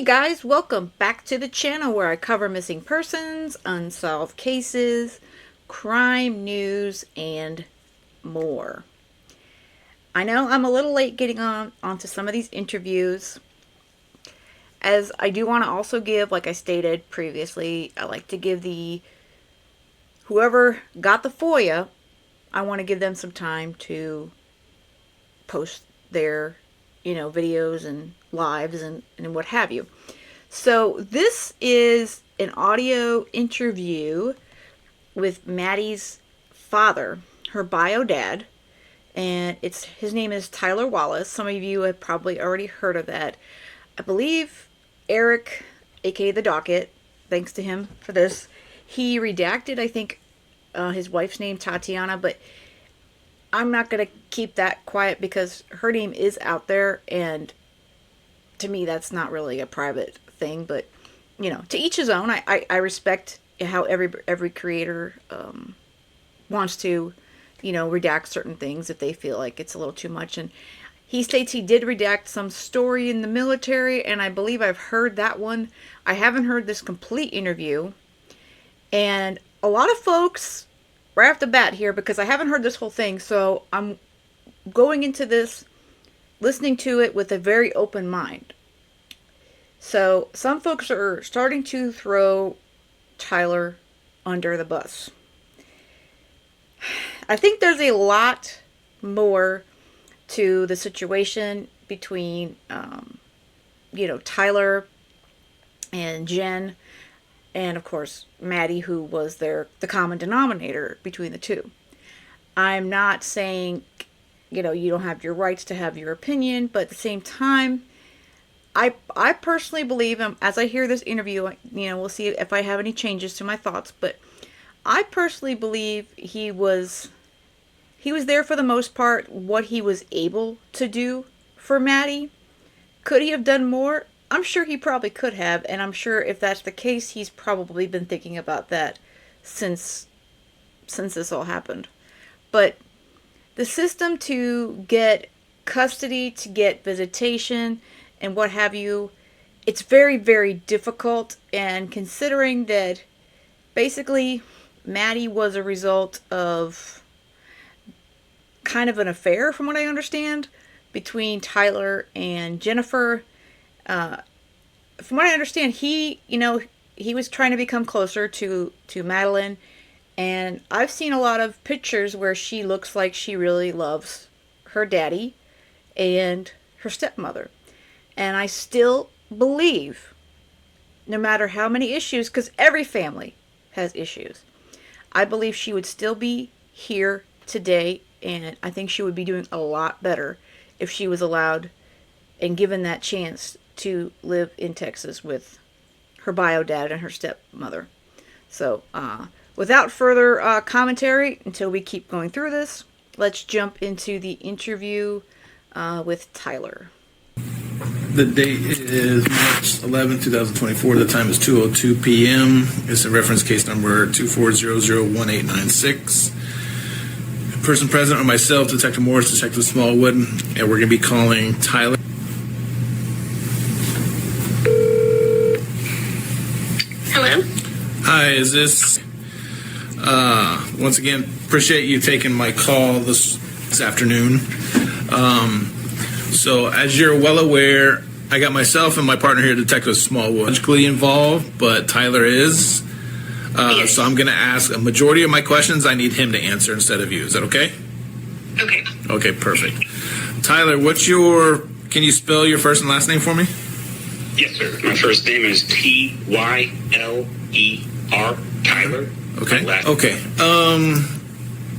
guys, welcome back to the channel where I cover missing persons, unsolved cases, crime news, and more. I know I'm a little late getting onto some of these interviews, as I do want to also give, like I stated previously, I like to give whoever got the FOIA, I want to give them some time to post their videos and lives and what have you. So this is an audio interview with Maddie's father, her bio dad, and his name is Tyler Wallace. Some of you have probably already heard of that. I believe Eric, aka the Docket, thanks to him for this, he redacted, I think, his wife's name, Tatiana, but I'm not going to keep that quiet because her name is out there, and to me that's not really a private thing, but to each his own. I respect how every creator wants to redact certain things if they feel like it's a little too much. And he states he did redact some story in the military, and I believe I've heard that one. I haven't heard this complete interview, and a lot of folks right off the bat here, because I haven't heard this whole thing, so I'm going into this listening to it with a very open mind. So some folks are starting to throw Tyler under the bus. I think there's a lot more to the situation between Tyler and Jen, and of course Maddie, who was the common denominator between the two. I'm not saying you don't have your rights to have your opinion, but at the same time, I personally believe, as I hear this interview, we'll see if I have any changes to my thoughts, but I personally believe he was there for the most part, what he was able to do for Maddie. Could he have done more? I'm sure he probably could have, and I'm sure if that's the case, he's probably been thinking about that since this all happened. But the system to get custody, to get visitation, and what have you, it's very, very difficult. And considering that basically Maddie was a result of kind of an affair, from what I understand, between Tyler and Jennifer. From what I understand, he was trying to become closer to Madeline, and I've seen a lot of pictures where she looks like she really loves her daddy and her stepmother. And I still believe, no matter how many issues, because every family has issues, I believe she would still be here today, and I think she would be doing a lot better if she was allowed and given that chance to live in Texas with her bio dad and her stepmother. So, without further commentary, until we keep going through this, let's jump into the interview with Tyler. The date is March 11, 2024. The time is 2:02 p.m. It's a reference case number 24001896. Person present are myself, Detective Morris, Detective Smallwood, and we're going to be calling Tyler. Hello? Hi, is this... once again, appreciate you taking my call this afternoon. So, as you're well aware, I got myself and my partner here, Detective Smallwood, logically involved, but Tyler is. Yes. So I'm going to ask a majority of my questions. I need him to answer instead of you. Is that okay? Okay. Okay, perfect. Tyler, can you spell your first and last name for me? Yes, sir. My first name is Tyler, Tyler. Okay. Okay.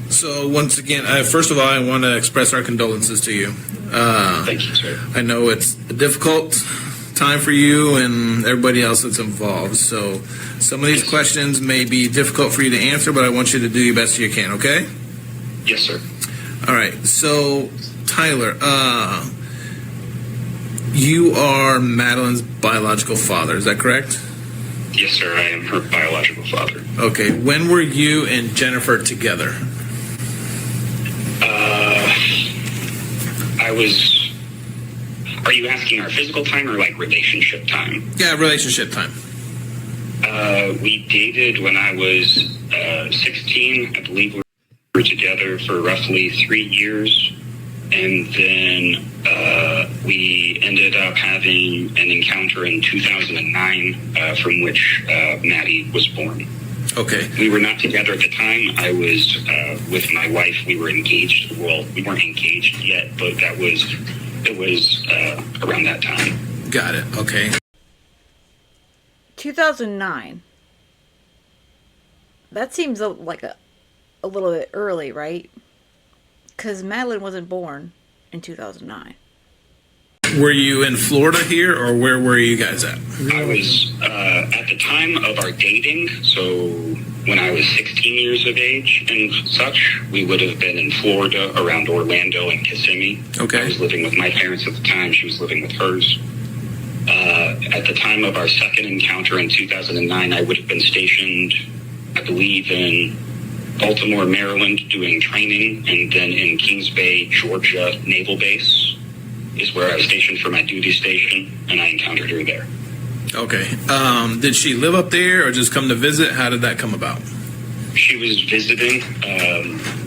So once again, first of all, I want to express our condolences to you. Thank you, sir. I know it's a difficult time for you and everybody else that's involved. So some of these questions may be difficult for you to answer, but I want you to do your best you can, okay? Yes, sir. All right. So, Tyler, you are Madeline's biological father. Is that correct? Yes, sir. I am her biological father. Okay. When were you and Jennifer together? Are you asking our physical time or like relationship time? Yeah, relationship time. We dated when I was 16. I believe we were together for roughly 3 years. And then we ended up having an encounter in 2009 from which Maddie was born. Okay. We were not together at the time. I was with my wife. We were engaged. Well, we weren't engaged yet, but it was around that time. Got it. Okay. 2009. That seems like a little bit early, right? Because Madeline wasn't born in 2009. Were you in Florida here, or where were you guys at? I was at the time of our dating, so when I was 16 years of age and such, we would have been in Florida around Orlando and Kissimmee. Okay. I was living with my parents at the time. She was living with hers. At the time of our second encounter in 2009, I would have been stationed, I believe, in Baltimore, Maryland, doing training, and then in Kings Bay, Georgia Naval Base is where I was stationed for my duty station, and I encountered her there. Okay. Did she live up there or just come to visit? How did that come about? She was visiting.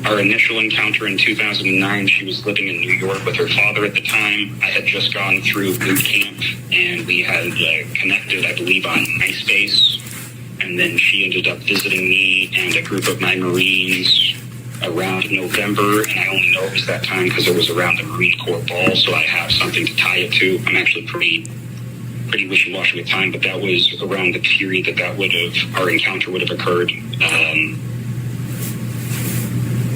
Our initial encounter in 2009, she was living in New York with her father at the time. I had just gone through boot camp, and we had connected, I believe, on MySpace. And then she ended up visiting me and a group of my Marines around November. And I only know it was that time because it was around the Marine Corps ball, so I have something to tie it to. I'm actually pretty wishy-washy with time, but that was around the period that our encounter would have occurred.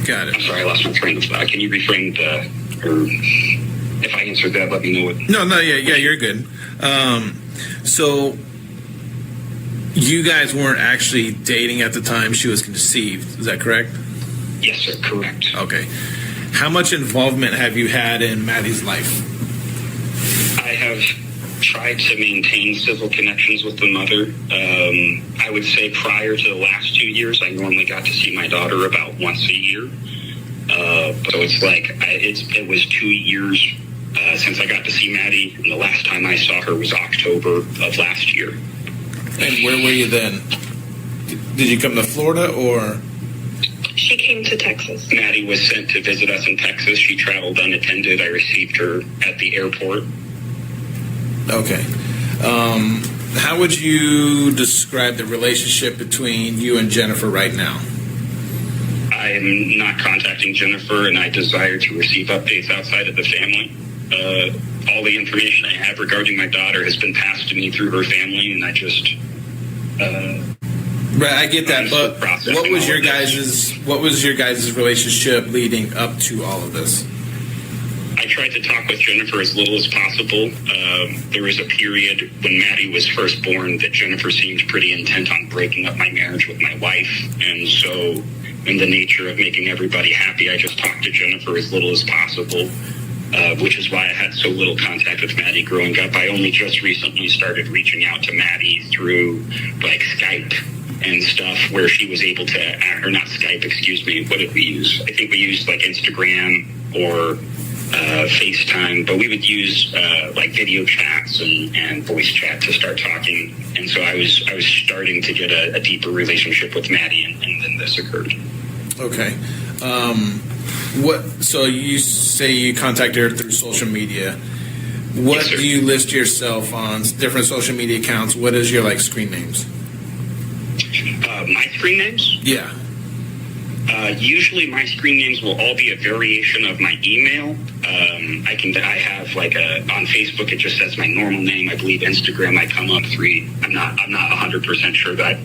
Got it. I'm sorry, I lost my train of thought. Can you reframe or if I answered that, let me know what. No, yeah, you're good. So you guys weren't actually dating at the time she was conceived. Is that correct? Yes, sir. Correct. Okay. How much involvement have you had in Maddie's life? I have tried to maintain civil connections with the mother. I would say prior to the last 2 years, I normally got to see my daughter about once a year. So it's like it was 2 years since I got to see Maddie, and the last time I saw her was October of last year. And where were you then? Did you come to Florida or? She came to Texas. Maddie was sent to visit us in Texas. She traveled unattended. I received her at the airport. Okay. How would you describe the relationship between you and Jennifer right now? I am not contacting Jennifer, and I desire to receive updates outside of the family. All the information I have regarding my daughter has been passed to me through her family, and I just... Right, I get that, but what was your guys' relationship leading up to all of this? I tried to talk with Jennifer as little as possible. There was a period when Maddie was first born that Jennifer seemed pretty intent on breaking up my marriage with my wife. And so in the nature of making everybody happy, I just talked to Jennifer as little as possible, which is why I had so little contact with Maddie growing up. I only just recently started reaching out to Maddie through like Skype and stuff where she was able to, or not Skype, excuse me, what did we use? I think we used like Instagram or FaceTime, but we would use like video chats and voice chat to start talking. And so I was starting to get a deeper relationship with Maddie, and then this occurred. Okay. So you say you contacted her through social media. What Yes, sir. do you list yourself on different social media accounts? What is your like screen names? My screen names? Yeah. Usually my screen names will all be a variation of my email. I have like on Facebook, it just says my normal name. I believe Instagram, I come up 3. I'm not 100% sure that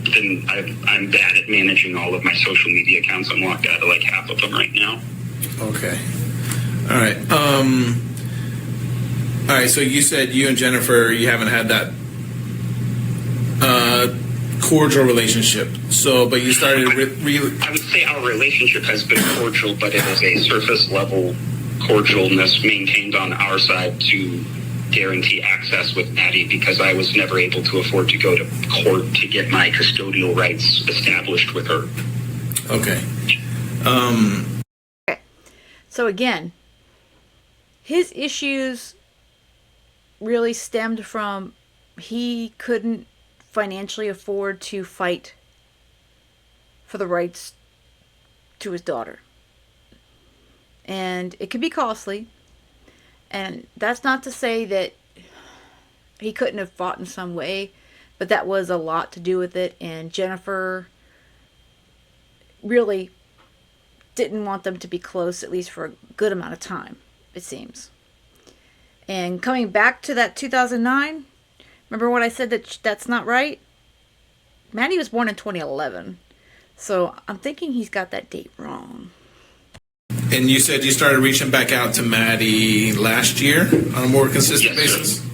I'm bad at managing all of my social media accounts. I'm locked out of like half of them right now. Okay. All right. All right. So you said you and Jennifer, you haven't had that cordial relationship. So, but you started I would say our relationship has been cordial, but it is a surface level cordialness maintained on our side to guarantee access with Maddie, because I was never able to afford to go to court to get my custodial rights established with her. Okay. Okay. So again, his issues really stemmed from he couldn't financially afford to fight for the rights to his daughter. And it could be costly. And that's not to say that he couldn't have fought in some way, but that was a lot to do with it. And Jennifer really didn't want them to be close, at least for a good amount of time, it seems. And coming back to that 2009, remember what I said that that's not right? Maddie was born in 2011. So I'm thinking he's got that date wrong. And you said you started reaching back out to Maddie last year on a more consistent Yes, basis? sir.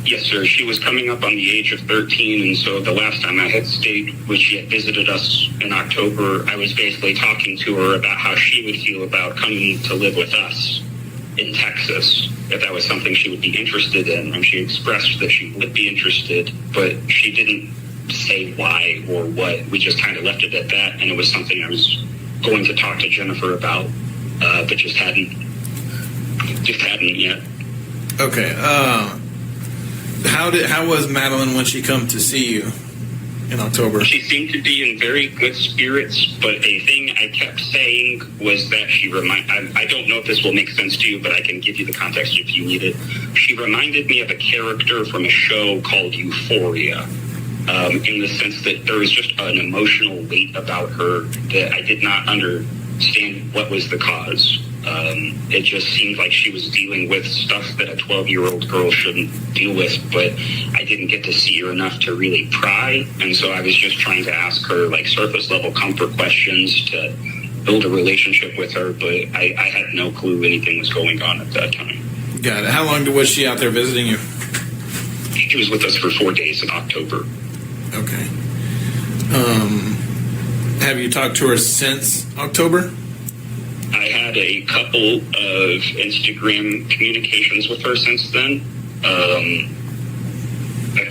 Yes, sir. She was coming up on the age of 13, and so the last time I had stayed, when she had visited us in October, I was basically talking to her about how she would feel about coming to live with us in Texas, if that was something she would be interested in. And she expressed that she would be interested, but she didn't say why or what. We just kind of left it at that, and it was something I was going to talk to Jennifer about, but just hadn't yet. Okay. How was Madeline when she come to see you in October? She seemed to be in very good spirits, but a thing I kept saying was that I don't know if this will make sense to you, but I can give you the context if you need it. She reminded me of a character from a show called Euphoria, in the sense that there was just an emotional weight about her that I did not understand what was the cause. It just seemed like she was dealing with stuff that a 12-year-old girl shouldn't deal with, but I didn't get to see her enough to really pry, and so I was just trying to ask her like surface-level comfort questions to build a relationship with her, but I had no clue anything was going on at that time. Got it. How long was she out there visiting you? She was with us for 4 days in October. Okay. Have you talked to her since October? I had a couple of Instagram communications with her since then. I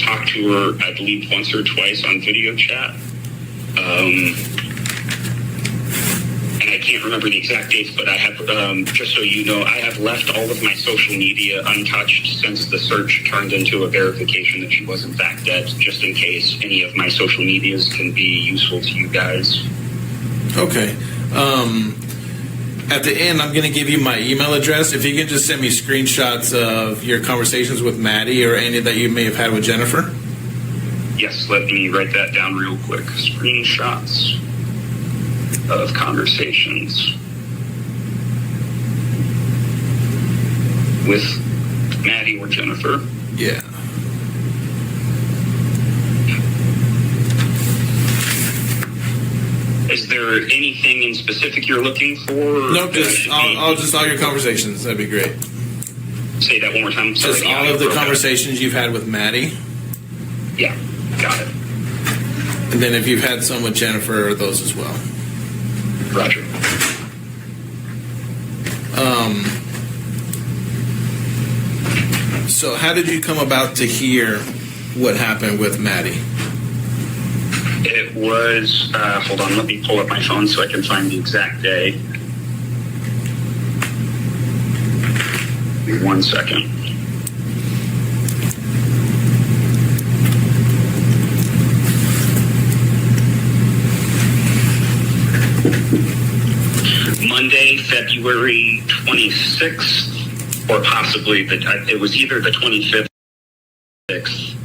talked to her, I believe, once or twice on video chat. And I can't remember the exact dates, but I have, just so you know, I have left all of my social media untouched since the search turned into a verification that she was in fact dead, just in case any of my social medias can be useful to you guys. Okay. At the end, I'm going to give you my email address. If you can just send me screenshots of your conversations with Maddie or any that you may have had with Jennifer. Yes, let me write that down real quick. Screenshots of conversations with Maddie or Jennifer. Yeah. Is there anything in specific you're looking for? No, just all your conversations. That'd be great. Say that one more time. Just all of the conversations you've had with Maddie. Yeah, got it. And then if you've had some with Jennifer, those as well. Roger. So how did you come about to hear what happened with Maddie? It was, hold on, let me pull up my phone so I can find the exact day. Give me 1 second. Monday, February 26th, or possibly, it was either the 25th or 26th.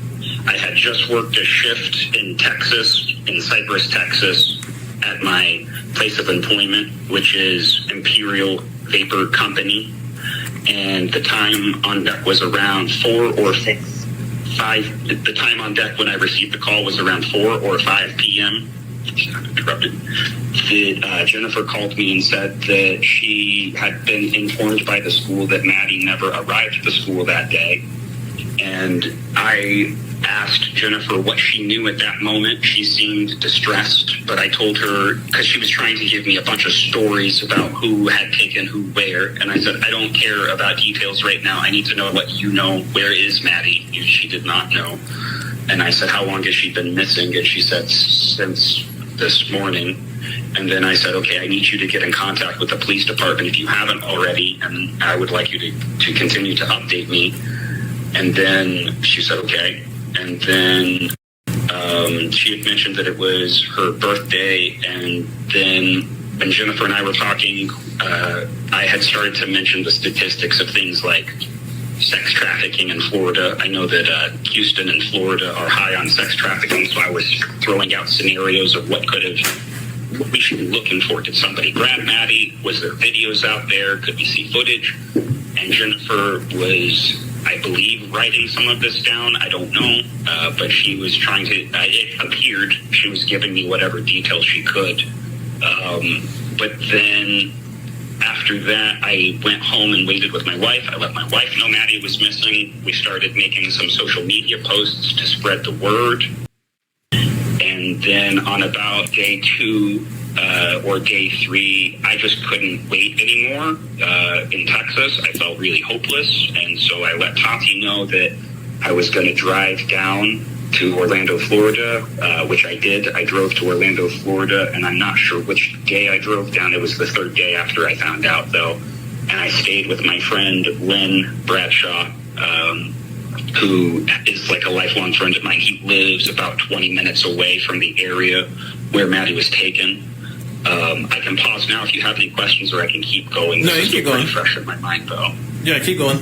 I had just worked a shift in Texas, in Cypress, Texas, at my place of employment, which is Imperial Vapor Company. And the time on deck was around 4 or 5. The time on deck when I received the call was around 4 or 5 p.m. Interrupted. Jennifer called me and said that she had been informed by the school that Maddie never arrived at the school that day. And I asked Jennifer what she knew at that moment. She seemed distressed, but I told her, because she was trying to give me a bunch of stories about who had taken who where, and I said, I don't care about details right now. I need to know what you know. Where is Maddie? She did not know. And I said, how long has she been missing? And she said, since this morning. And then I said, okay, I need you to get in contact with the police department if you haven't already, and I would like you to continue to update me. And then she said, okay. And then she had mentioned that it was her birthday. And then when Jennifer and I were talking, I had started to mention the statistics of things like sex trafficking in Florida. I know that Houston and Florida are high on sex trafficking, so I was throwing out scenarios of what we should be looking for. Did somebody grab Maddie? Was there videos out there? Could we see footage? And Jennifer was, I believe, writing some of this down. I don't know, but she was trying to, it appeared she was giving me whatever details she could. But then after that, I went home and waited with my wife. I let my wife know Maddie was missing. We started making some social media posts to spread the word. And then on about day 2 or day 3, I just couldn't wait anymore in Texas. I felt really hopeless. And so I let Tati know that I was going to drive down to Orlando, Florida, which I did. I drove to Orlando, Florida, and I'm not sure which day I drove down. It was the 3rd day after I found out, though. And I stayed with my friend, Lynn Bradshaw, who is like a lifelong friend of mine. He lives about 20 minutes away from the area where Maddie was taken. I can pause now if you have any questions, or I can keep going. No, you keep going. Fresh in my mind, though. Yeah, keep going.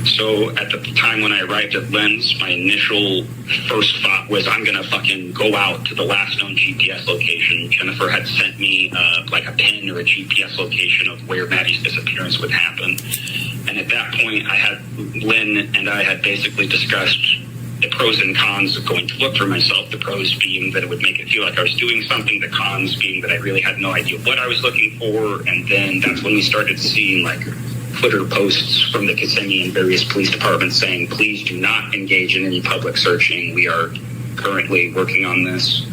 So at the time when I arrived at Lens, my initial first thought was, I'm going to fucking go out to the last known GPS location. Jennifer had sent me like a pin or a GPS location of where Maddie's disappearance would happen. And at that point, Lynn and I had basically discussed the pros and cons of going to look for myself. The pros being that it would make it feel like I was doing something. The cons being that I really had no idea what I was looking for. And then that's when we started seeing like Twitter posts from the Kissimmee and various police departments saying, please do not engage in any public searching. We are currently working on this.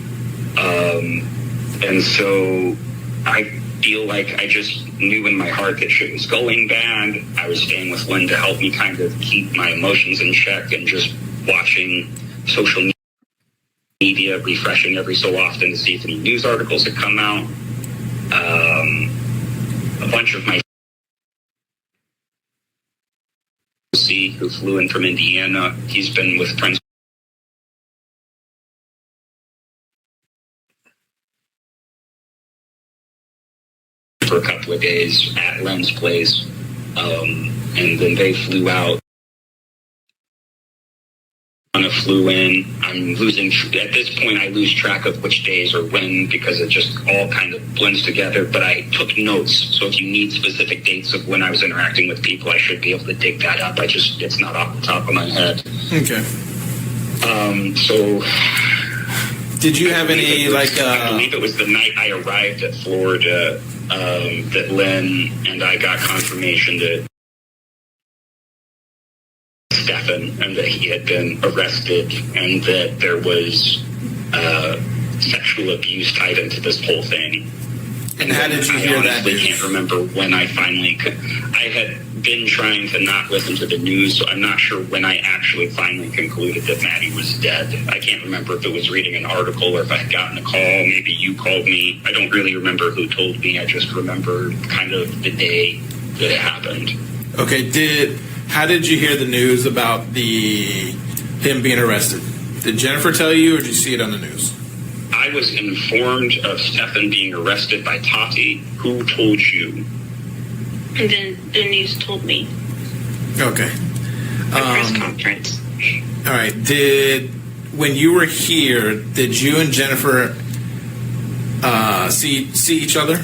And so I feel like I just knew in my heart that shit was going bad. I was staying with Lynn to help me kind of keep my emotions in check and just watching social media, refreshing every so often to see if any news articles had come out. A bunch of my who flew in from Indiana. He's been with Prince for a couple of days at Len's place. And then they flew out. Anna flew in. I'm losing, at this point, I lose track of which days or when because it just all kind of blends together. But I took notes. So if you need specific dates of when I was interacting with people, I should be able to dig that up. It's not off the top of my head. Okay. So. Did you have any, I believe it was the night I arrived at Florida that Lynn and I got confirmation that Stephan and that he had been arrested and that there was sexual abuse tied into this whole thing. And how did you hear that? I can't remember when I finally could. I had been trying to not listen to the news, so I'm not sure when I actually finally concluded that Maddie was dead. I can't remember if it was reading an article or if I had gotten a call. Maybe you called me. I don't really remember who told me. I just remember kind of the day that it happened. Okay, how did you hear the news about him being arrested? Did Jennifer tell you, or did you see it on the news? I was informed of Stephan being arrested by Tati. Who told you? And then the news told me. Okay. The press conference. All right. When you were here, did you and Jennifer see each other?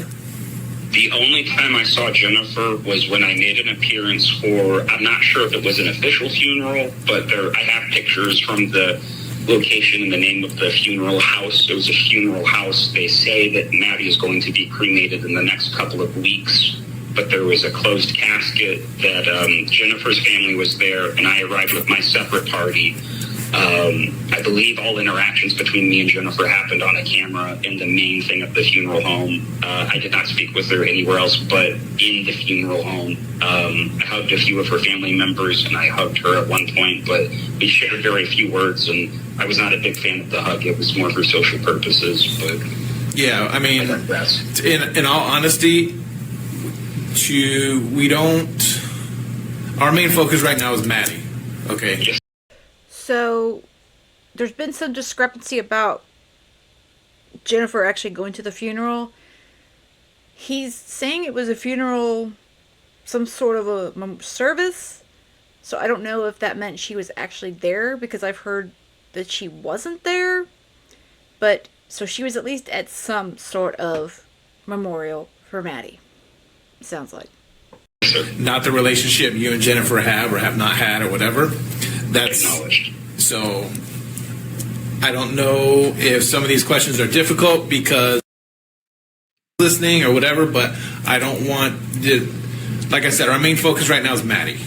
The only time I saw Jennifer was when I made an appearance for, I'm not sure if it was an official funeral, but I have pictures from the location and the name of the funeral house. It was a funeral house. They say that Maddie is going to be cremated in the next couple of weeks, but there was a closed casket that Jennifer's family was there, and I arrived with my separate party. I believe all interactions between me and Jennifer happened on a camera in the main thing of the funeral home. I did not speak with her anywhere else but in the funeral home. I hugged a few of her family members, and I hugged her at one point, but we shared very few words, and I was not a big fan of the hug. It was more for social purposes, but yeah, I mean, in all honesty, our main focus right now is Maddie. Okay. So there's been some discrepancy about Jennifer actually going to the funeral. He's saying it was a funeral, some sort of a service. So I don't know if that meant she was actually there, because I've heard that she wasn't there. But so she was at least at some sort of memorial for Maddie. Sounds like. Not the relationship you and Jennifer have or have not had or whatever. That's Acknowledged. so. I don't know if some of these questions are difficult because listening or whatever, but I don't want to, like I said, our main focus right now is Maddie.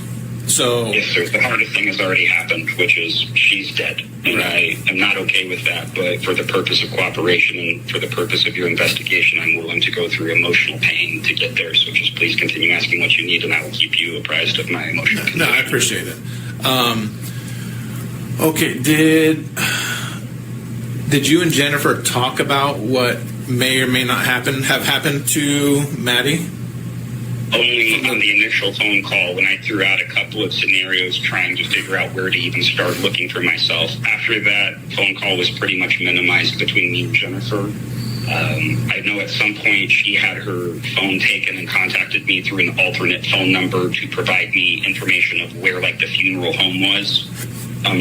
So Yes, sir. The hardest thing has already happened, which is she's dead. And I am not okay with that. But for the purpose of cooperation and for the purpose of your investigation, I'm willing to go through emotional pain to get there. So just please continue asking what you need, and I will keep you apprised of my emotional condition. no, I appreciate it. Okay, did you and Jennifer talk about what may or may not have happened to Maddie? Only on the initial phone call when I threw out a couple of scenarios trying to figure out where to even start looking for myself. After that phone call was pretty much minimized between me and Jennifer. I know at some point she had her phone taken and contacted me through an alternate phone number to provide me information of where like the funeral home was.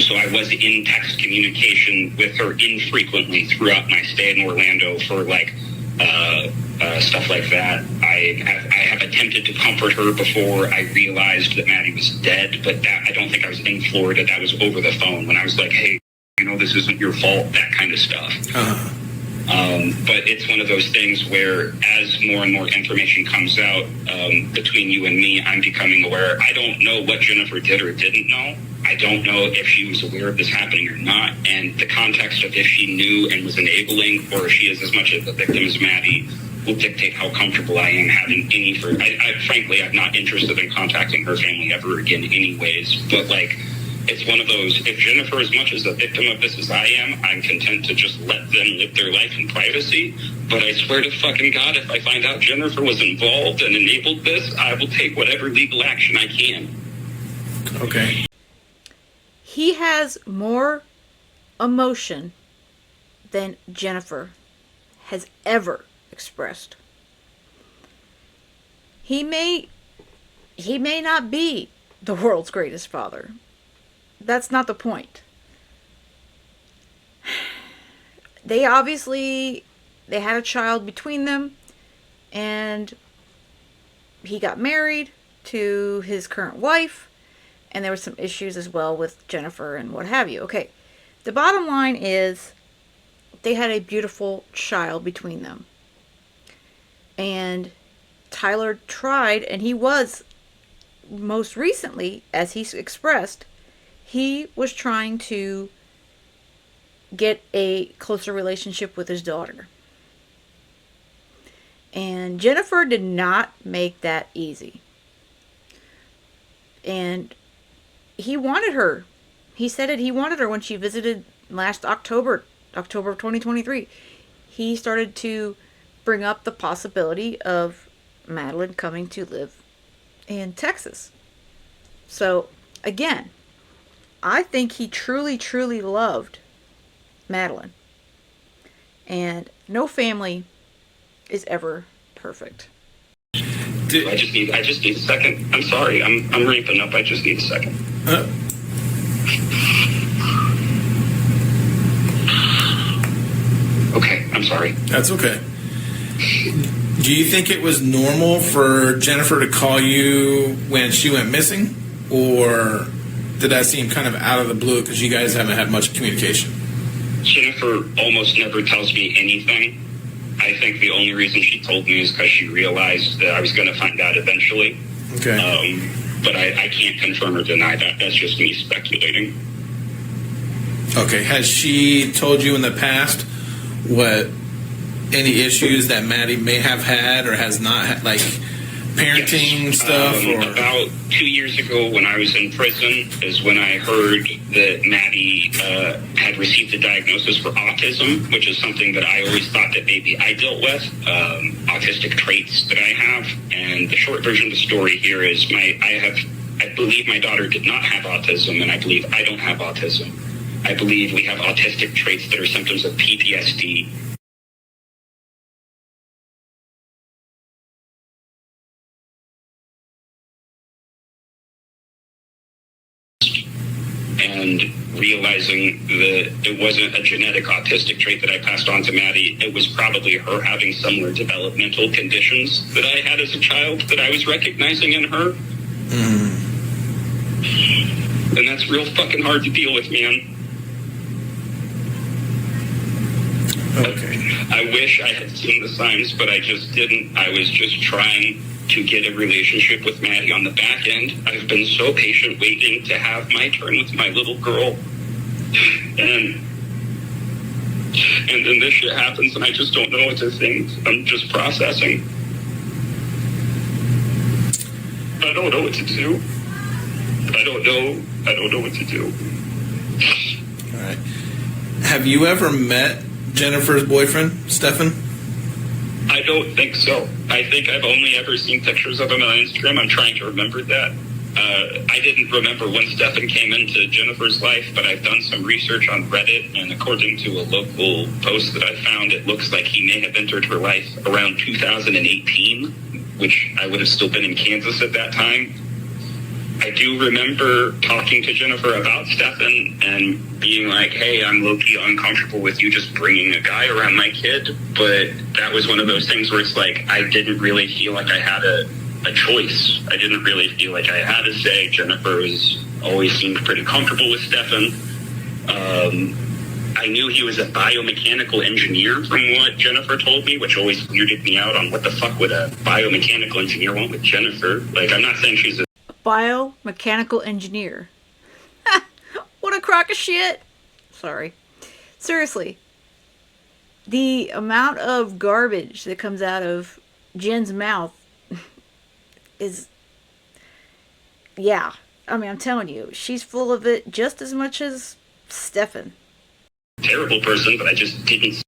So I was in text communication with her infrequently throughout my stay in Orlando for like stuff like that. I have attempted to comfort her before I realized that Maddie was dead, but that I don't think I was in Florida. That was over the phone when I was like, hey, this isn't your fault, that kind of stuff. But it's one of those things where as more and more information comes out between you and me, I'm becoming aware. I don't know what Jennifer did or didn't know. I don't know if she was aware of this happening or not. And the context of if she knew and was enabling, or if she is as much of a victim as Maddie, will dictate how comfortable I am having any frankly, I'm not interested in contacting her family ever again anyways. But like, it's one of those, if Jennifer is much as a victim of this as I am, I'm content to just let them live their life in privacy. But I swear to fucking God, if I find out Jennifer was involved and enabled this, I will take whatever legal action I can. Okay. He has more emotion than Jennifer has ever expressed. He may not be the world's greatest father. That's not the point. They had a child between them, and he got married to his current wife, and there were some issues as well with Jennifer and what have you. Okay, the bottom line is they had a beautiful child between them. And Tyler tried, and he was, most recently, as he expressed, he was trying to get a closer relationship with his daughter. And Jennifer did not make that easy. And he wanted her. He said it, he wanted her when she visited last October of 2023. He started to bring up the possibility of Madeline coming to live in Texas. So, again, I think he truly, truly loved Madeline. And no family is ever perfect. I just need a second. I'm sorry. I'm ramping up. I just need a second. Okay, I'm sorry. That's okay. Do you think it was normal for Jennifer to call you when she went missing? Or did that seem kind of out of the blue because you guys haven't had much communication? Jennifer almost never tells me anything. I think the only reason she told me is because she realized that I was going to find out eventually. Okay. But I can't confirm or deny that. That's just me speculating. Okay. Has she told you in the past what any issues that Maddie may have had or has not had, like parenting stuff? Or about 2 years ago when I was in prison is when I heard that Maddie had received a diagnosis for autism, which is something that I always thought that maybe I dealt with, autistic traits that I have. And the short version of the story here is I believe my daughter did not have autism, and I believe I don't have autism. I believe we have autistic traits that are symptoms of PTSD. And realizing that it wasn't a genetic autistic trait that I passed on to Maddie, it was probably her having similar developmental conditions that I had as a child that I was recognizing in her. And that's real fucking hard to deal with, man. Okay. I wish I had seen the signs, but I just didn't. I was just trying to get a relationship with Maddie on the back end. I've been so patient waiting to have my turn with my little girl. And then this shit happens and I just don't know what to think. I'm just processing. I don't know what to do. I don't know what to do. All right. Have you ever met Jennifer's boyfriend, Stephan? I don't think so. I think I've only ever seen pictures of him on Instagram. I'm trying to remember that. I didn't remember when Stephan came into Jennifer's life, but I've done some research on Reddit, and according to a local post that I found, it looks like he may have entered her life around 2018, which I would have still been in Kansas at that time. I do remember talking to Jennifer about Stephan and being like, hey, I'm low-key uncomfortable with you just bringing a guy around my kid. But that was one of those things where it's like, I didn't really feel like I had a choice. I didn't really feel like I had a say. Jennifer always seemed pretty comfortable with Stephan. I knew he was a biomechanical engineer from what Jennifer told me, which always weirded me out on what the fuck would a biomechanical engineer want with Jennifer. Like, I'm not saying she's a biomechanical engineer. What a crock of shit. Sorry. Seriously. The amount of garbage that comes out of Jen's mouth is... Yeah. I mean, I'm telling you, she's full of it just as much as Stephan. Terrible person, but I just didn't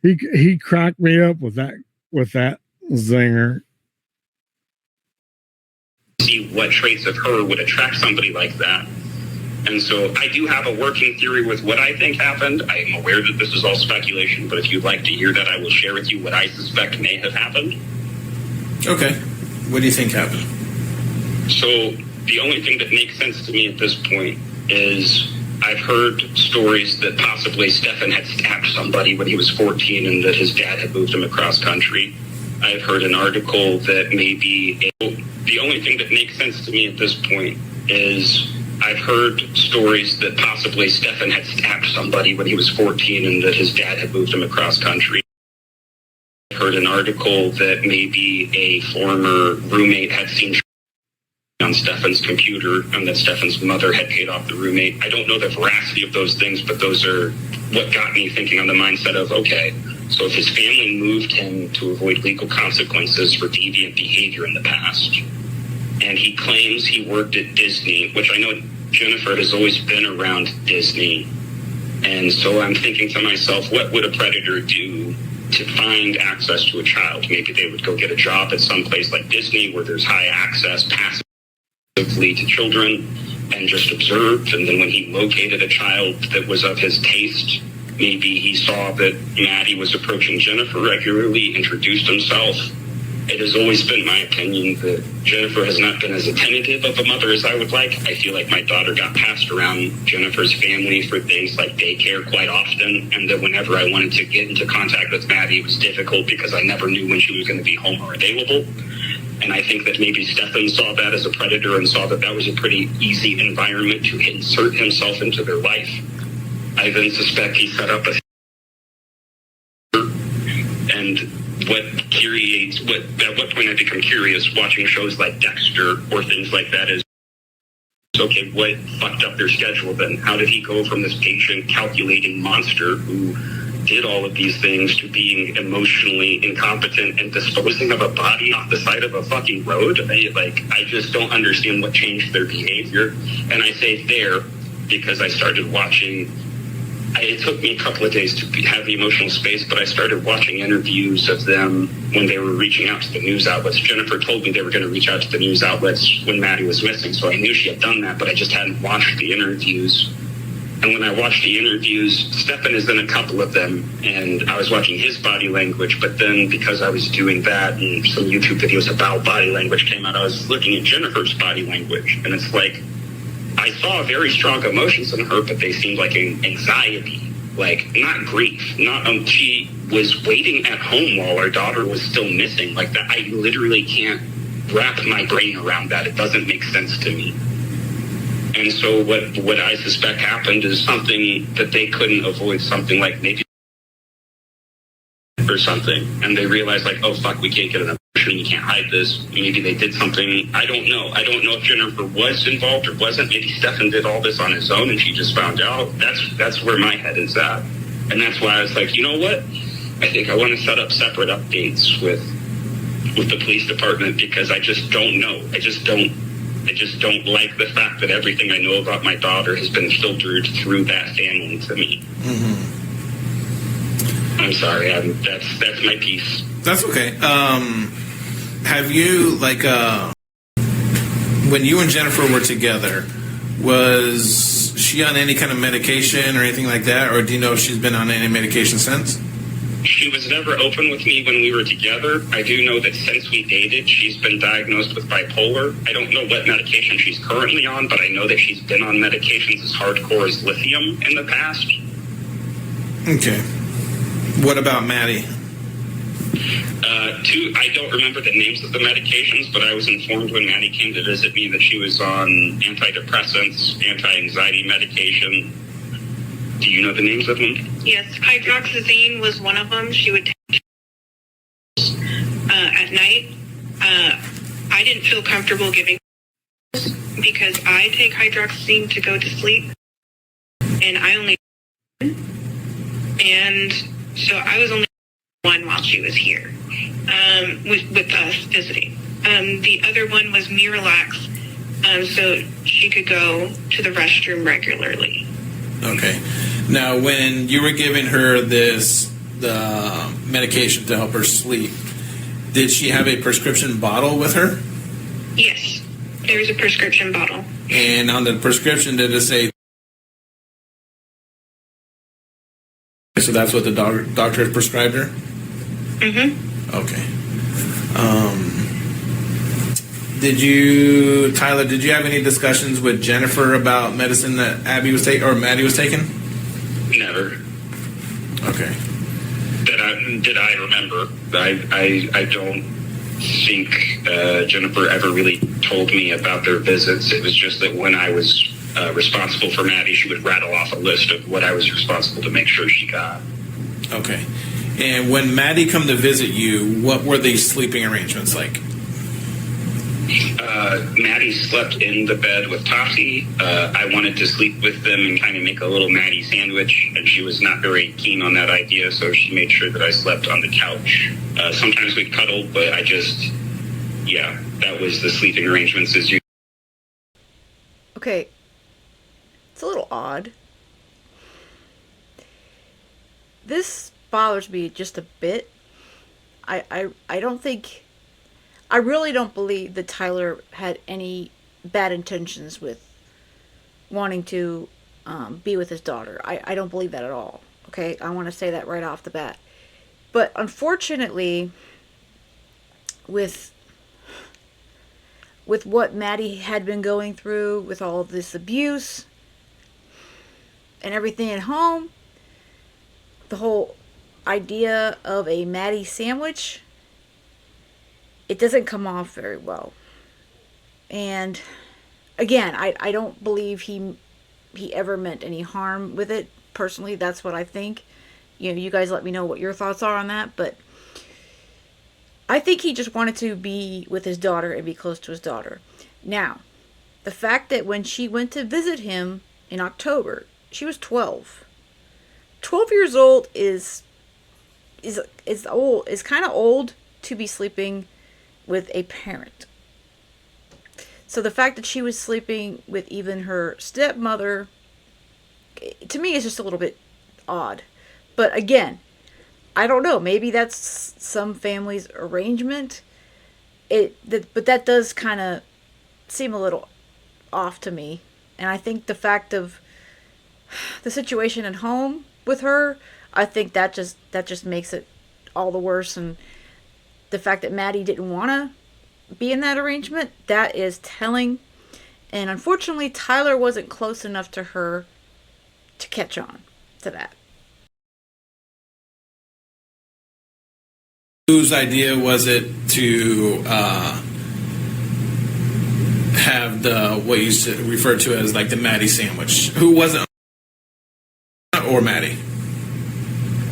he cracked me up with that zinger. see what traits of her would attract somebody like that. And so I do have a working theory with what I think happened. I am aware that this is all speculation, but if you'd like to hear that, I will share with you what I suspect may have happened. Okay. What do you think happened? So the only thing that makes sense to me at this point is I've heard stories that possibly Stephan had stabbed somebody when he was 14 and that his dad had moved him across country. I've heard an article that maybe... The only thing that makes sense to me at this point is I've heard stories that possibly Stephan had stabbed somebody when he was 14 and that his dad had moved him across country. I've heard an article that maybe a former roommate had seen on Stephan's computer and that Stephan's mother had paid off the roommate. I don't know the veracity of those things, but those are what got me thinking on the mindset of, okay, so if his family moved him to avoid legal consequences for deviant behavior in the past, and he claims he worked at Disney, which I know Jennifer has always been around Disney, and so I'm thinking to myself, what would a predator do to find access to a child? Maybe they would go get a job at some place like Disney where there's high access passively to children and just observe, and then when he located a child that was of his taste, maybe he saw that Maddie was approaching Jennifer regularly, introduced himself. It has always been my opinion that Jennifer has not been as attentive of a mother as I would like. I feel like my daughter got passed around Jennifer's family for things like daycare quite often, and that whenever I wanted to get into contact with Maddie, it was difficult because I never knew when she was going to be home or available. And I think that maybe Stephan saw that as a predator and saw that that was a pretty easy environment to insert himself into their life. I then suspect he set up a... And at what point I become curious watching shows like Dexter or things like that is, okay, what fucked up their schedule then? How did he go from this patient calculating monster who did all of these things to being emotionally incompetent and disposing of a body off the side of a fucking road? I just don't understand what changed their behavior. And I say there because I started watching it took me a couple of days to have the emotional space, but I started watching interviews of them when they were reaching out to the news outlets. Jennifer told me they were going to reach out to the news outlets when Maddie was missing, so I knew she had done that, but I just hadn't watched the interviews. And when I watched the interviews, Stephan is in a couple of them, and I was watching his body language, but then because I was doing that and some YouTube videos about body language came out, I was looking at Jennifer's body language, and it's like, I saw very strong emotions in her, but they seemed like anxiety, like not grief, not she was waiting at home while our daughter was still missing. Like that, I literally can't wrap my brain around that. It doesn't make sense to me. And so what I suspect happened is something that they couldn't avoid, something like maybe or something, and they realized like, oh fuck, we can't get an abortion, you can't hide this. Maybe they did something. I don't know if Jennifer was involved or wasn't. Maybe Stephan did all this on his own and she just found out. That's where my head is at, and that's why I was like, you know what, I think I want to set up separate updates with the police department, because I just don't know. I just don't like the fact that everything I know about my daughter has been filtered through that family to me. Mm-hmm. I'm sorry. That's my piece. That's okay. Have you, like, when you and Jennifer were together, was she on any kind of medication or anything like that, or do you know if she's been on any medication since? She was never open with me when we were together. I do know that since we dated, she's been diagnosed with bipolar. I don't know what medication she's currently on, but I know that she's been on medications as hardcore as lithium in the past. Okay. What about Maddie? I don't remember the names of the medications, but I was informed when Maddie came to visit me that she was on antidepressants, anti-anxiety medication. Do you know the names of them? Yes, hydroxyzine was one of them. She would take at night. I didn't feel comfortable giving because I take hydroxyzine to go to sleep, and I only and so I was only one while she was here with us visiting. The other one was Miralax, so she could go to the restroom regularly. Okay. Now, when you were giving her the medication to help her sleep, did she have a prescription bottle with her? Yes, there's a prescription bottle. And on the prescription, did it say? So that's what the doctor had prescribed her? Mm-hmm. Okay. Did you have any discussions with Jennifer about medicine that Abby was taking or Maddie was taking? Never. Okay. Did I remember? I don't think Jennifer ever really told me about their visits. It was just that when I was responsible for Maddie, she would rattle off a list of what I was responsible to make sure she got. Okay. And when Maddie come to visit you, what were the sleeping arrangements like? Maddie slept in the bed with Tati. I wanted to sleep with them and kind of make a little Maddie sandwich, and she was not very keen on that idea, so she made sure that I slept on the couch. Sometimes we cuddled, but that was the sleeping arrangements as you. Okay. It's a little odd. This bothers me just a bit. I don't think... I really don't believe that Tyler had any bad intentions with wanting to be with his daughter. I don't believe that at all. Okay? I want to say that right off the bat. But unfortunately, with what Maddie had been going through, with all of this abuse and everything at home, the whole idea of a Maddie sandwich, it doesn't come off very well. And again, I don't believe he ever meant any harm with it. Personally, that's what I think. You know, you guys let me know what your thoughts are on that, but I think he just wanted to be with his daughter and be close to his daughter. Now, the fact that when she went to visit him in October, she was 12. 12 years old is old. Is kind of old to be sleeping with a parent. So the fact that she was sleeping with even her stepmother, to me, is just a little bit odd. But again, I don't know. Maybe that's some family's arrangement. But that does kind of seem a little off to me. And I think the fact of the situation at home with her, I think that just makes it all the worse. And the fact that Maddie didn't want to be in that arrangement, that is telling. And unfortunately, Tyler wasn't close enough to her to catch on to that. Whose idea was it to have the what you referred to as like the Maddie sandwich? Who was it? Or Maddie?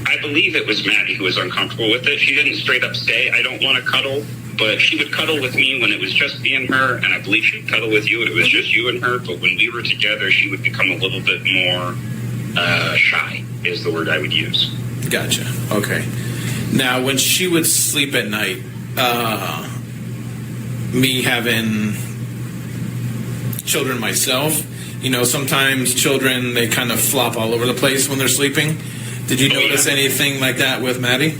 I believe it was Maddie who was uncomfortable with it. She didn't straight up say, I don't want to cuddle, but she would cuddle with me when it was just me and her, and I believe she'd cuddle with you when it was just you and her, but when we were together, she would become a little bit more shy, is the word I would use. Gotcha. Okay. Now, when she would sleep at night, me having children myself, sometimes children, they kind of flop all over the place when they're sleeping. Did you notice anything like that with Maddie?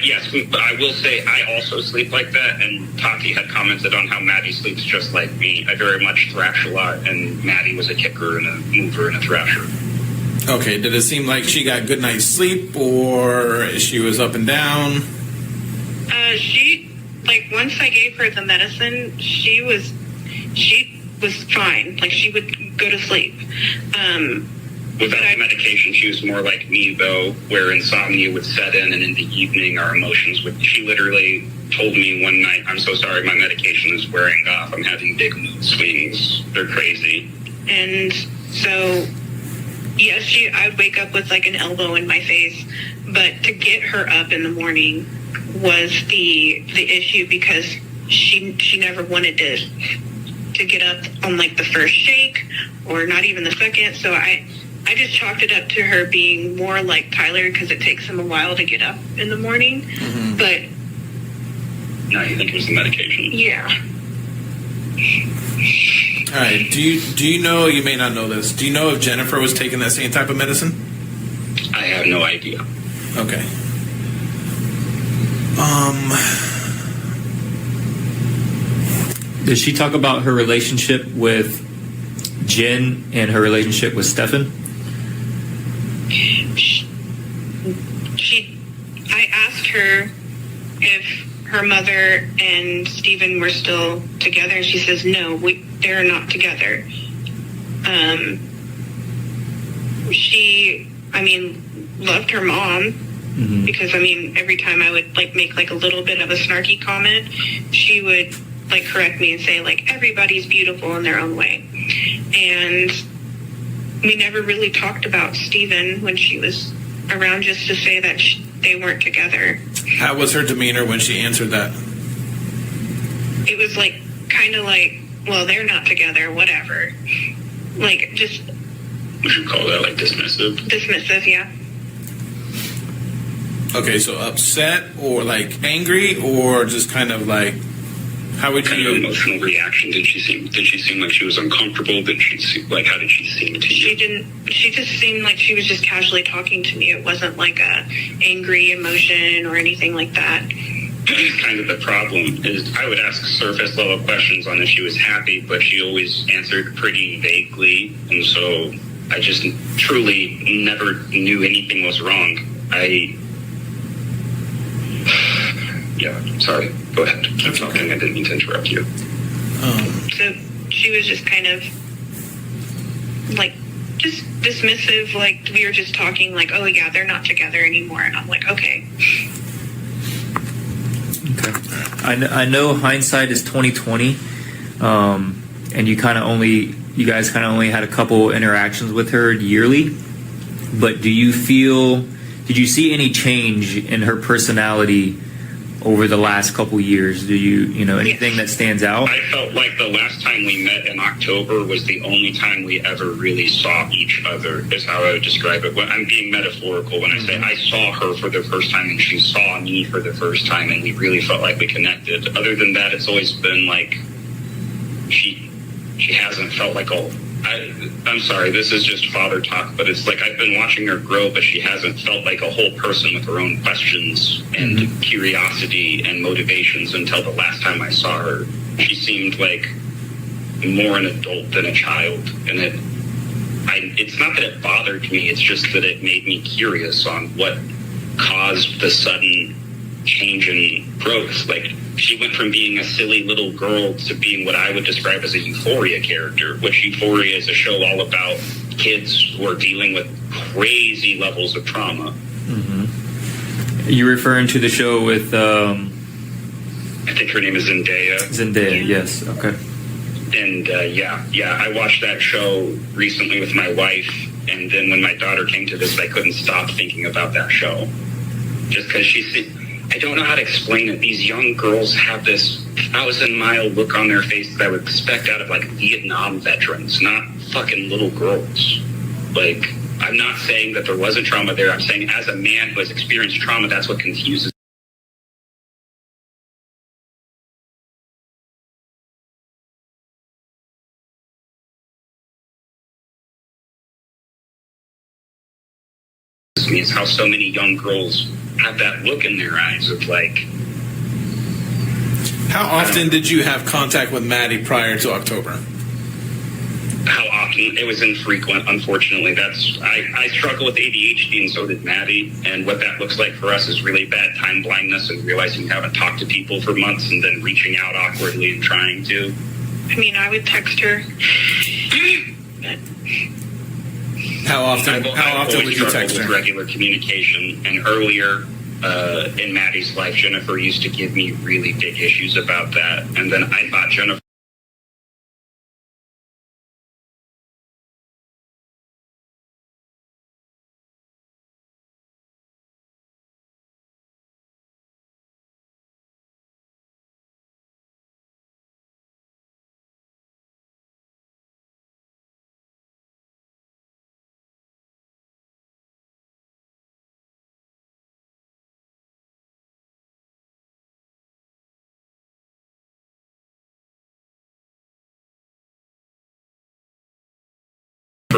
Yes, I will say I also sleep like that, and Tati had commented on how Maddie sleeps just like me. I very much thrash a lot, and Maddie was a kicker and a mover and a thrasher. Okay, did it seem like she got good night's sleep, or she was up and down? She, once I gave her the medicine, she was fine. She would go to sleep. Without the medication, she was more like me, though, where insomnia would set in, and in the evening, our emotions would... She literally told me one night, I'm so sorry, my medication is wearing off. I'm having big mood swings. They're crazy. And so... Yes, I'd wake up with an elbow in my face, but to get her up in the morning was the issue, because she never wanted to get up on the first shake, or not even the second. So I just chalked it up to her being more like Tyler, because it takes him a while to get up in the morning. Mm-hmm. But no, you think it was the medication? Yeah. All right. Do you know? You may not know this. Do you know if Jennifer was taking that same type of medicine? I have no idea. Okay. Did she talk about her relationship with Jen and her relationship with Stephan? I asked her if her mother and Stephen were still together, and she says no, they're not together. She loved her mom, mm-hmm. because every time I would make a little bit of a snarky comment, she would correct me and say everybody's beautiful in their own way. And we never really talked about Stephen when she was around, just to say that they weren't together. How was her demeanor when she answered that? It was well, they're not together, whatever. Just... Would you call that dismissive? Dismissive, yeah. Okay, so upset or angry, or just kind of how would kind you... of emotional reaction did she seem? Did she seem like she was uncomfortable? Did she seem, how did she seem to you? She just seemed like she was just casually talking to me. It wasn't a angry emotion or anything like that. That's kind of the problem, is I would ask surface level questions on if she was happy, but she always answered pretty vaguely, and so I just truly never knew anything was wrong. Yeah, sorry. Go ahead. Keep talking. I didn't mean to interrupt you. So she was just kind of just dismissive, we were just talking oh yeah, they're not together anymore, and I'm okay. Okay. I know hindsight is 2020, and you guys kind of only had a couple interactions with her yearly, but did you see any change in her personality over the last couple years? Do you anything that stands out? I felt like the last time we met in October was the only time we ever really saw each other, is how I would describe it. I'm being metaphorical when I say I saw her for the first time and she saw me for the first time, and we really felt like we connected. Other than that, it's always been she hasn't felt like a I'm sorry, this is just father talk, but it's like I've been watching her grow, but she hasn't felt like a whole person with her own questions and curiosity and motivations until the last time I saw her. She seemed like more an adult than a child, and it's not that it bothered me, it's just that it made me curious on what caused the sudden change in growth. Like, she went from being a silly little girl to being what I would describe as a Euphoria character, which Euphoria is a show all about kids who are dealing with crazy levels of trauma. Mm-hmm. You're referring to the show with I think her name is Zendaya. Zendaya, yes. Okay. And yeah, I watched that show recently with my wife, and then when my daughter came to this, I couldn't stop thinking about that show. Just because I don't know how to explain it. These young girls have this 1,000-mile look on their face that I would expect out of like Vietnam veterans, not fucking little girls. Like, I'm not saying that there wasn't trauma there. I'm saying as a man who has experienced trauma, that's what confuses me, is how so many young girls have that look in their eyes of like. How often did you have contact with Maddie prior to October? How often? It was infrequent, unfortunately. I struggle with ADHD, and so did Maddie. And what that looks like for us is really bad time blindness and realizing you haven't talked to people for months and then reaching out awkwardly and trying to. I mean, I would text her. How often would you text with her? Regular communication, and earlier in Maddie's life, Jennifer used to give me really big issues about that, and then I thought Jennifer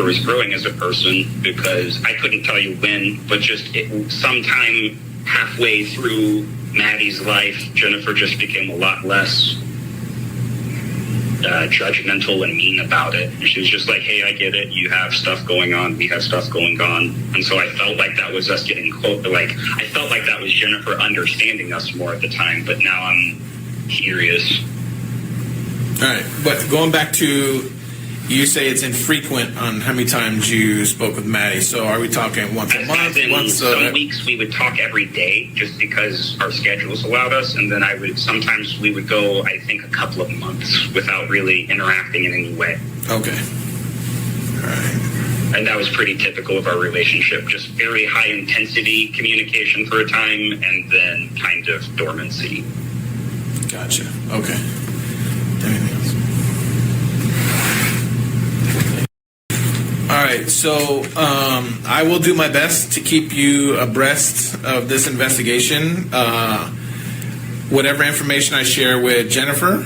was growing as a person, because I couldn't tell you when, but just sometime halfway through Maddie's life, Jennifer just became a lot less judgmental and mean about it. She was just like, hey, I get it. You have stuff going on. We have stuff going on. And so I felt like that was us getting close. Like, I felt like that was Jennifer understanding us more at the time, but now I'm curious. All right, but going back to, you say it's infrequent on how many times you spoke with Maddie. So are we talking once a month? Some weeks we would talk every day just because our schedules allowed us. And then sometimes we would go, I think, a couple of months without really interacting in any way. Okay. All right. And that was pretty typical of our relationship. Just very high intensity communication for a time, and then kind of dormancy. Gotcha. Okay. Anything else? All right, so I will do my best to keep you abreast of this investigation. Whatever information I share with Jennifer,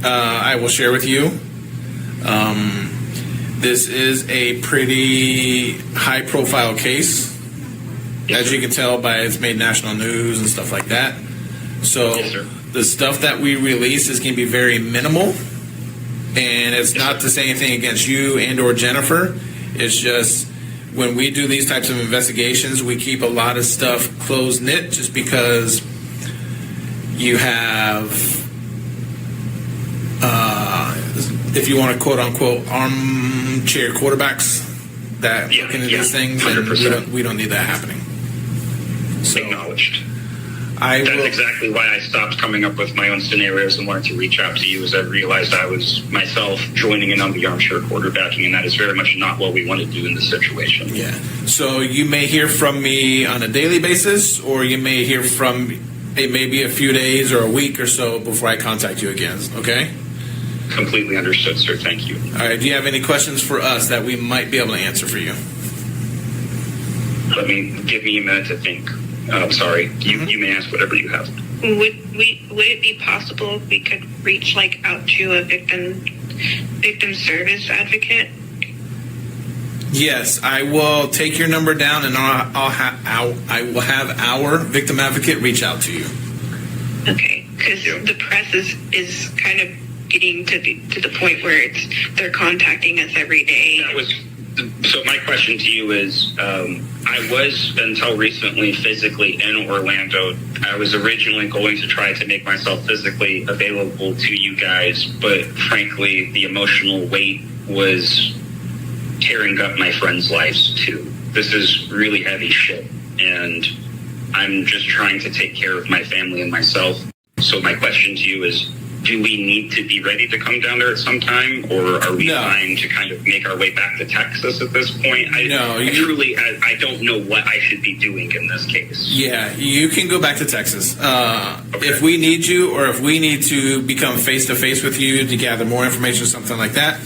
I will share with you. This is a pretty high-profile case, as you can tell by it's made national news and stuff like that. So the stuff that we release is going to be very minimal. And it's not to say anything against you and or Jennifer. It's just when we do these types of investigations, we keep a lot of stuff close-knit just because you have, if you want to quote-unquote, armchair quarterbacks that look into these things, and we don't need that happening. So, acknowledged. That's exactly why I stopped coming up with my own scenarios and wanted to reach out to you, as I realized I was myself joining in on the armchair quarterbacking, and that is very much not what we want to do in this situation. Yeah. So you may hear from me on a daily basis, or you may hear from it maybe a few days or a week or so before I contact you again. Okay? Completely understood, sir. Thank you. All right. Do you have any questions for us that we might be able to answer for you? Give me a minute to think. I'm sorry. You may ask whatever you have. would it be possible if we could reach out to a victim service advocate? Yes, I will take your number down, and I will have our victim advocate reach out to you. Okay, because the press is kind of getting to the point where they're contacting us every day. So my question to you is, I was until recently physically in Orlando. I was originally going to try to make myself physically available to you guys, but frankly, the emotional weight was tearing up my friends' lives too. This is really heavy shit, and I'm just trying to take care of my family and myself. So my question to you is, do we need to be ready to come down there at some time, or are we trying to kind of make our way back to Texas at this point? I don't know what I should be doing in this case. Yeah, you can go back to Texas. Okay. If we need you, or if we need to become face-to-face with you to gather more information, something like that,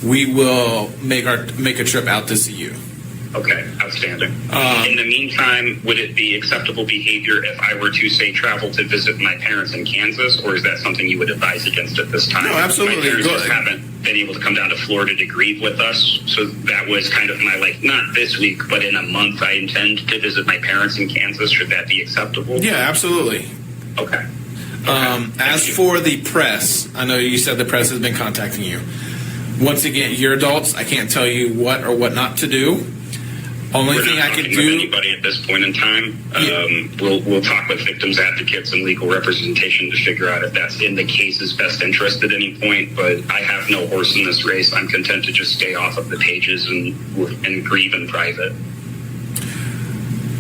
we will make a trip out to see you. Okay, outstanding. In the meantime, would it be acceptable behavior if I were to, say, travel to visit my parents in Kansas, or is that something you would advise against at this time? No, absolutely. My parents just haven't been able to come down to Florida to grieve with us, so that was kind of my, not this week, but in a month I intend to visit my parents in Kansas. Should that be acceptable? Yeah, absolutely. Okay. As for the press, I know you said the press has been contacting you. Once again, you're adults. I can't tell you what or what not to do. Only thing I can do. Anybody at this point in time, we'll talk with victims advocates and legal representation to figure out if that's in the case's best interest at any point. But I have no horse in this race. I'm content to just stay off of the pages and grieve in private.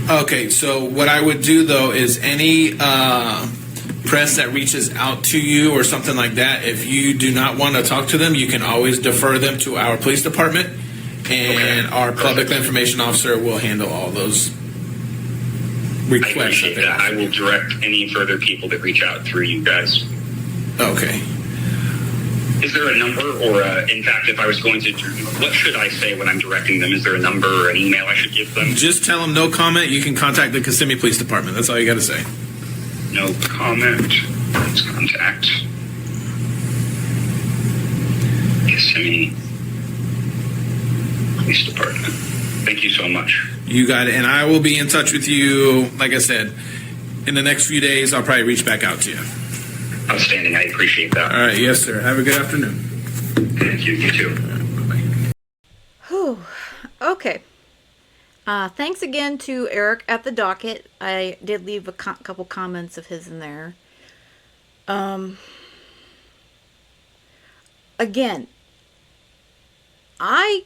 Okay, so what I would do though is any press that reaches out to you or something like that, if you do not want to talk to them, you can always defer them to our police department. And our public information officer will handle all those requests. I appreciate that. I will direct any further people that reach out through you guys. Okay. Is there a number, or in fact, if I was going to, what should I say when I'm directing them? Is there a number or an email I should give them? Just tell them no comment. You can contact the Kissimmee Police Department. That's all you got to say. No comment. Let's contact Kissimmee Police Department. Thank you so much. You got it. And I will be in touch with you, like I said, in the next few days. I'll probably reach back out to you. Outstanding. I appreciate that. All right. Yes, sir. Have a good afternoon. Thank you. You too. Whew. Okay. Thanks again to Eric at the docket. I did leave a couple comments of his in there. Again, I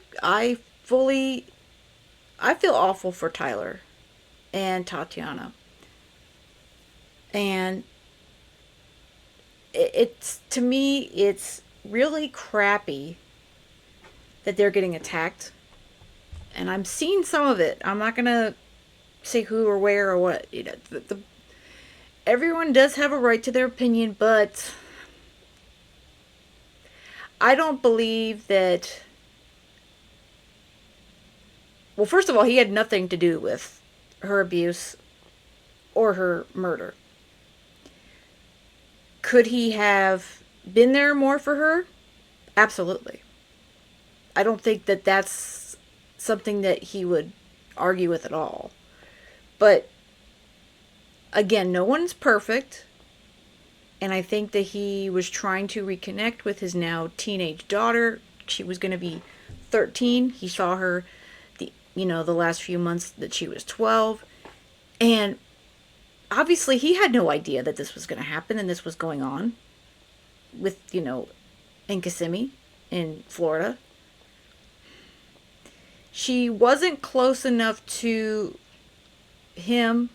feel awful for Tyler and Tatiana. And it's, to me, it's really crappy that they're getting attacked. And I'm seeing some of it. I'm not going to say who or where or what. Everyone does have a right to their opinion, but I don't believe that. Well, first of all, he had nothing to do with her abuse or her murder. Could he have been there more for her? Absolutely. I don't think that that's something that he would argue with at all. But again, no one's perfect. And I think that he was trying to reconnect with his now teenage daughter. She was going to be 13. He saw her the last few months that she was 12. And obviously he had no idea that this was going to happen and this was going on with, in Kissimmee, in Florida. She wasn't close enough to him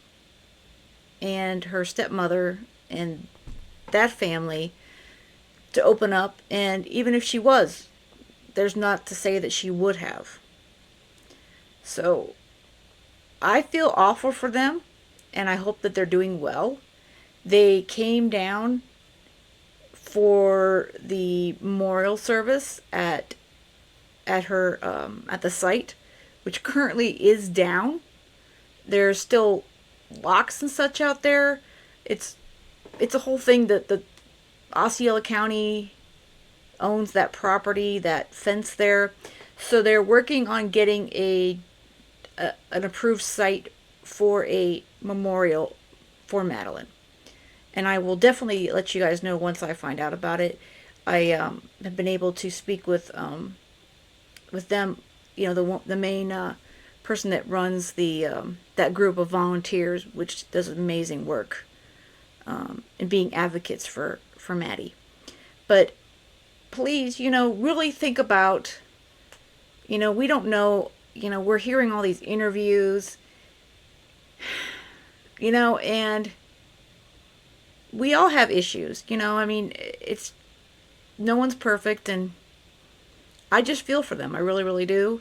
and her stepmother and that family to open up. And even if she was, there's not to say that she would have. So I feel awful for them, and I hope that they're doing well. They came down for the memorial service at her at the site, which currently is down. There's still locks and such out there. It's it's a whole thing that the Osceola County owns that property, that fence there. So they're working on getting an approved site for a memorial for Madeline. And I will definitely let you guys know once I find out about it. I have been able to speak with them, the main person that runs that group of volunteers, which does amazing work in being advocates for Maddie. But please, really think about, we don't know, we're hearing all these interviews, and we all have issues, I mean, it's, no one's perfect, and I just feel for them. I really, really do.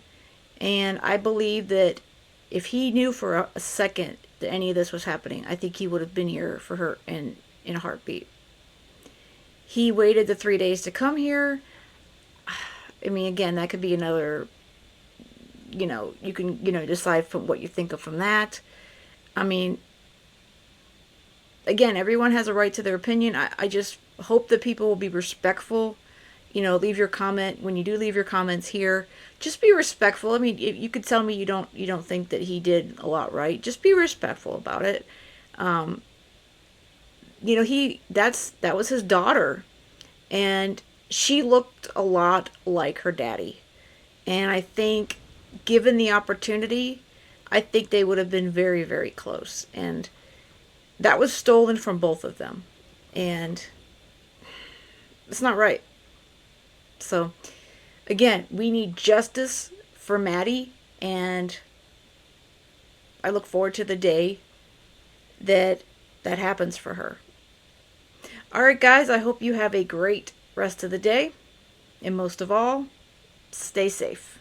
And I believe that if he knew for a second that any of this was happening, I think he would have been here for her in a heartbeat. He waited the 3 days to come here. I mean, again, that could be another, you can, decide from what you think of from that. I mean, again, everyone has a right to their opinion. I just hope that people will be respectful. Leave your comment when you do leave your comments here. Just be respectful. I mean, if you could tell me you don't think that he did a lot right. Just be respectful about it. That was his daughter, and she looked a lot like her daddy. And I think, given the opportunity, I think they would have been very, very close. And that was stolen from both of them, and it's not right. So, again, we need justice for Maddie, and I look forward to the day that happens for her. All right, guys, I hope you have a great rest of the day, and most of all, stay safe.